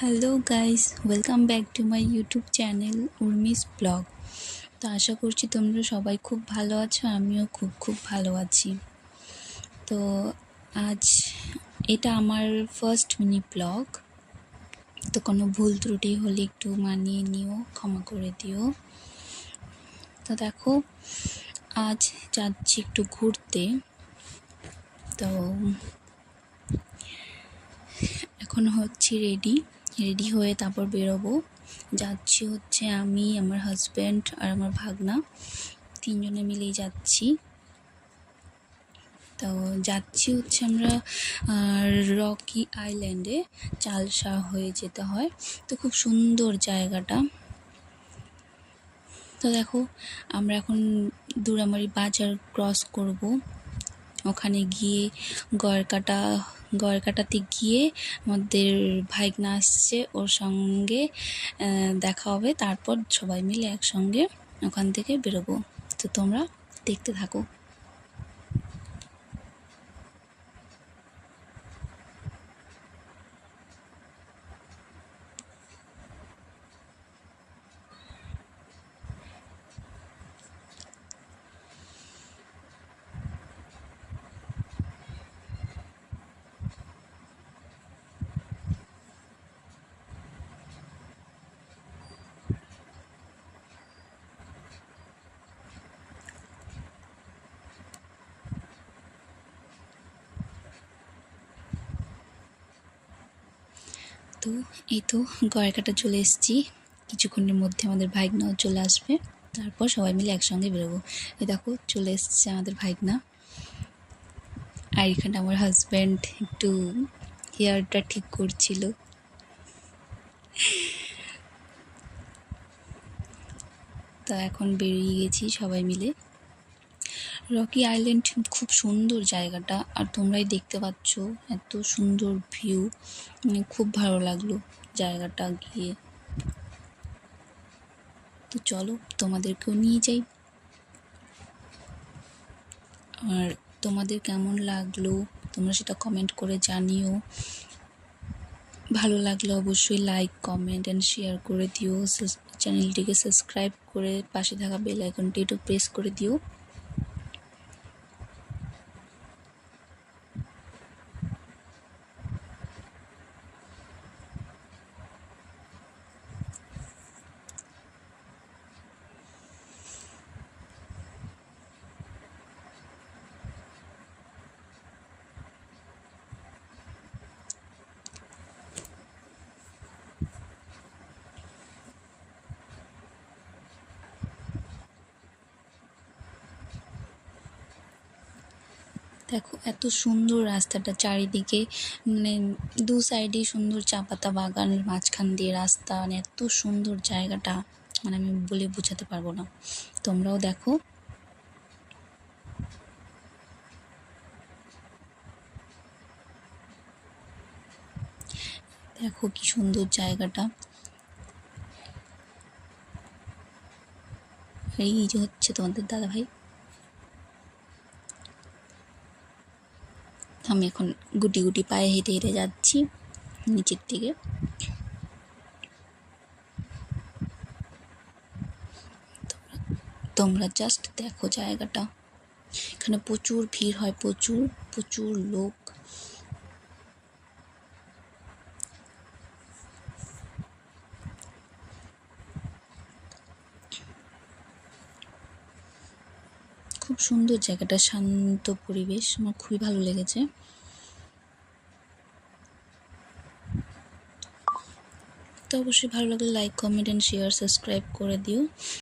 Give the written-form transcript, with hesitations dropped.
Hello guys, welcome back to my YouTube channel Urmi's blog. তো আশা করছি তোমরা সবাই খুব ভালো আছো, আমিও খুব ভালো আছি। তো আজ এটা আমার ফার্স্ট মিনি ব্লগ, তো কোনো ভুল ত্রুটি হলে একটু মানিয়ে নিও, ক্ষমা করে দিও। তো দেখো, আজ যাচ্ছি একটু ঘুরতে। তো এখন হচ্ছে রেডি হয়ে তারপর বেরোবো। যাচ্ছি হচ্ছে আমি, আমার হাজব্যান্ড আর আমার ভাগনা, তিনজনে মিলেই যাচ্ছি। তো যাচ্ছি হচ্ছে আমরা রকি আইল্যান্ডে, চালসা হয়ে যেতে হয়। তো খুব সুন্দর জায়গাটা। তো দেখো, আমরা এখন দুরামারি বাজার ক্রস করব। ওখানে গিয়ে গড়কাটাতে গিয়ে আমাদের ভাইগনা আসছে, ওর সঙ্গে দেখা হবে। তারপর সবাই মিলে একসঙ্গে ওখান থেকে বেরোবো। তো তোমরা দেখতে থাকো। তো এই তো গড়কাটা চলে এসেছি। কিছুক্ষণের মধ্যে আমাদের ভাইগনাও চলে আসবে, তারপর সবাই মিলে একসঙ্গে বেরোবো। এই দেখো, চলে এসছে আমাদের ভাইগনা। আর এখানে আমার হাজব্যান্ড একটু হেয়ারটা ঠিক করছিল। তো এখন বেরিয়ে গেছি সবাই মিলে। রকি আইল্যান্ড খুব সুন্দর জায়গাটা, আর তোমরাই দেখতে পাচ্ছ এত সুন্দর ভিউ, মানে খুব ভালো লাগলো জায়গাটা গিয়ে। তো চলো তোমাদেরকেও নিয়ে যাই। আর তোমাদের কেমন লাগলো তোমরা সেটা কমেন্ট করে জানিও। ভালো লাগলে অবশ্যই লাইক, কমেন্ট অ্যান্ড শেয়ার করে দিও। চ্যানেলটিকে সাবস্ক্রাইব করে পাশে থাকা বেল আইকনটি একটু প্রেস করে দিও। দেখো এত সুন্দর রাস্তাটা, চারিদিকে মানে দু সাইডে সুন্দর চা পাতা বাগান, মাঝখান দিয়ে রাস্তা, মানে এত সুন্দর জায়গাটা, মানে আমি বলে বোঝাতে পারবো না। তোমরাও দেখো। দেখো কি সুন্দর জায়গাটা। এই যে হচ্ছে তোমাদের দাদা ভাই। আমি এখন গুটি গুটি পায়ে হেঁটে হেঁটে যাচ্ছি নিচের দিকে। তোমরা জাস্ট দেখো জায়গাটা, এখানে প্রচুর ভিড় হয়, প্রচুর প্রচুর লোক। খুব সুন্দর জায়গাটা, শান্ত পরিবেশ, আমার খুবই ভালো লেগেছে। তো অবশ্যই ভালো লাগলে like, comment and share, subscribe করে দিও।